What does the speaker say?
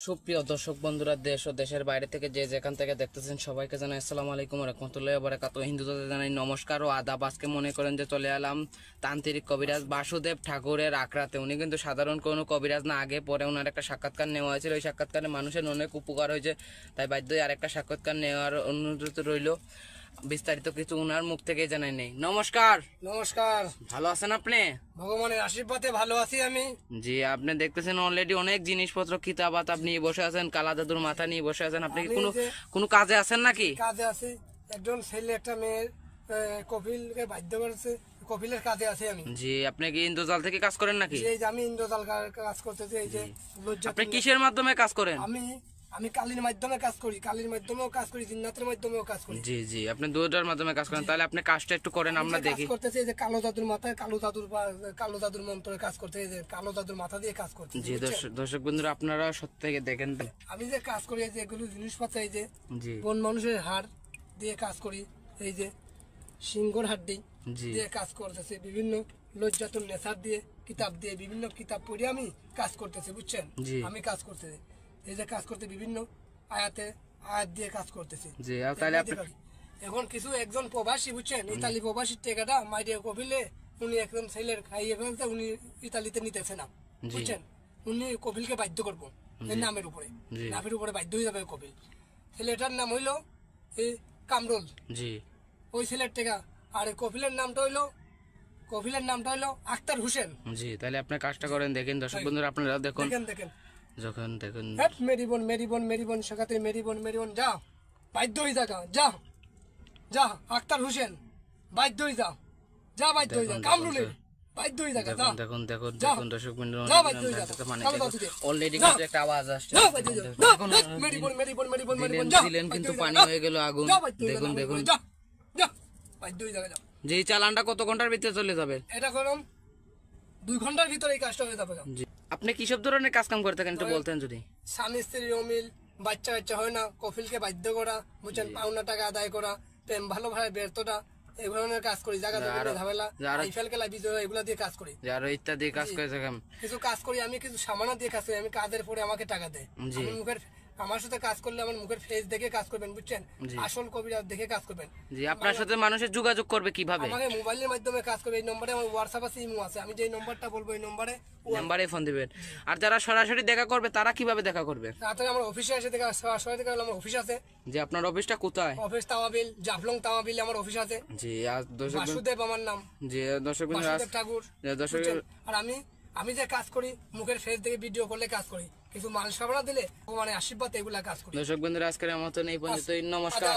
সুপ্রিয় দর্শক বন্ধুরা, দেশ ও দেশের বাইরে থেকে যে যেখান থেকে দেখতেছেন সবাইকে জানাই আসসালামু আলাইকুম ওয়া রাহমাতুল্লাহি ওয়া বারাকাতুহু। হিন্দুদের জানাই নমস্কার ও আদাব। আজকে মনে করেন যে চলে এলাম তান্ত্রিক কবিরাজ বাসুদেব ঠাকুরের আখড়াতে। উনি কিন্তু সাধারণ কোনো কবিরাজ না, আগে পরে ওনার একটা সাক্ষাৎকার নেওয়া হয়েছিল। ওই সাক্ষাৎকারে মানুষের অনেক উপকার হয়েছে, তাই বাধ্য হয়ে আরেকটা সাক্ষাৎকার নেওয়ার অনুরোধ রইল। বিস্তারিত কিছু ওনার মুখ থেকে জানাই নেই। নমস্কার। নমস্কার। ভালো আছেন আপনি? ভগবানের আশীর্বাদে ভালো আছি আমি। জি, আপনি দেখতেছেন অলরেডি অনেক জিনিসপত্র কিতাব আতাব নিয়ে বসে আছেন, কালা জাদুর মাথা নিয়ে বসে আছেন। আপনি কি কোনো কাজে আছেন নাকি? কাজে আছি। একজন ছেলে একটা মেয়ের কপিলকে বাধ্য করেছে, কপিলের কাজে আছি আমি। জি, আপনি কি ইন্দ্রজাল থেকে কাজ করেন নাকি? এই যে আমি ইন্দ্রজাল কাজ করতেছি। এই যে আপনি কিসের মাধ্যমে কাজ করেন? আমি কালীর মাধ্যমে কাজ করি, কালীর মাধ্যমেও কাজ করি, জিন্নাতের মাধ্যমেও কাজ করি। জি জি, আপনি দুটোর মাধ্যমে কাজ করেন। তাহলে আপনি কাজটা একটু করেন, আমরা দেখি। করতেছি এই যে কালো জাদুর মাথায়, কালো জাদুর মন্ত্রে কাজ করতে, এই যে কালো জাদুর মাথা দিয়ে কাজ করতে। জি দর্শক বন্ধুরা, আপনারা সত্যি থেকে দেখেন। আমি যে কাজ করি, এই যে এগুলো জিনিসপত্র, এই যে জি বন মানুষের হাড় দিয়ে কাজ করি, এই যে সিংহর হাড্ডি দিয়ে কাজ করতেছে, বিভিন্ন লজ্জাতুন নেশার দিয়ে কিতাব দিয়ে বিভিন্ন কিতাব পড়ে আমি কাজ করতেছি, বুঝছেন? আমি কাজ করতেছি, এই যে কাজ করতে বিভিন্ন আয়াত দিয়ে কাজ করতেছি। এখন একজন প্রবাসী, বুঝছেন, ইতালি প্রবাসীর টেকাটা মাইরে কপিলে উনি একজন ছেলের খাইয়ে ফেলতে, উনি ইতালিতে নিতেছে না, বুঝছেন? উনি কপিলকে বাধ্য করবো নামের উপরে বাধ্য হয়ে যাবে কপিল। ছেলেটার নাম হইলো এই কামরুল, ওই ছেলের টেকা। আর কপিলের নামটা হইলো আখতার হোসেন। জি, তাহলে আপনি কাজটা করেন, দেখেন দর্শক বন্ধুরা, আপনারা দেখুন। যখন দেখুন মেরিবন শেখাতে মেরিবন যা বাধ্য হয়ে যা আখতার হোসেন বাধ্য হয়ে যা বাধ্য হয়ে কামরুলের বাধ্য হয়ে দেখুন দর্শক বন্ধুরা, অলরেডি একটা আওয়াজ আসছে, দিলেন কিন্তু পানি হয়ে গেল আগুন। দেখুন বাধ্য হয়ে যা। যে চালানটা কত ঘন্টার ভিতরে চলে যাবে? এটা করুন 2 ঘন্টার ভিতরে এই কাজটা হয়ে যাবে। আপনি কি সব ধরনের কাজ কাম করে থাকেন একটু বলতেন যদি? স্বামী স্ত্রীর অমিল, বাচ্চা হয় না, কপিলকে বাধ্য করা, বুঝছেন, পাওনা টাকা আদায় করা, প্রেম ভালোভাবে ব্যর্থতা, এই ধরনের কাজ করি। এগুলা দিয়ে কাজ করি, ইত্যাদি কাজ করে থাকেন। কিছু কাজ করি আমি, কিছু সামানা দিয়ে কাজ করি আমি। কাজের পরে আমাকে টাকা দেয়। আমার সাথে কাজ করলে আমার মুখের ফেস দেখে কাজ করবেন, বুঝছেন? আসল কবিরাজ দেখে কাজ করবেন। জি, আপনার সাথে মানুষের যোগাযোগ করবে কিভাবে? আমাকে মোবাইলের মাধ্যমে কাজ করবে। এই নম্বরে আমার হোয়াটসঅ্যাপ আছে, ইমো আছে। আমি যে নম্বরটা বলবো এই নম্বরে ফোন দিবেন। আর যারা সরাসরি দেখা করবে তারা কিভাবে দেখা করবে? তাড়াতাড়ি আমার অফিসে এসে সরাসরি দেখা। আমার অফিস আছে। যে আপনার অফিসটা কোথায়? অফিস তাওয়াবিল, জাফলং তাওয়াবিল আমার অফিস আছে। জি, আর বাসুদেব আমার নাম। জি, দর্শক ঠাকুর। আর আমি যে কাজ করি, মুখের ফেস দেখে ভিডিও করলে কাজ করি, কিছু মাল সাবরা দিলে মানে আশীর্বাদ, এগুলা কাজ করি। দর্শক বন্ধুরা, আজকের মতন এই পর্যন্তই। নমস্কার।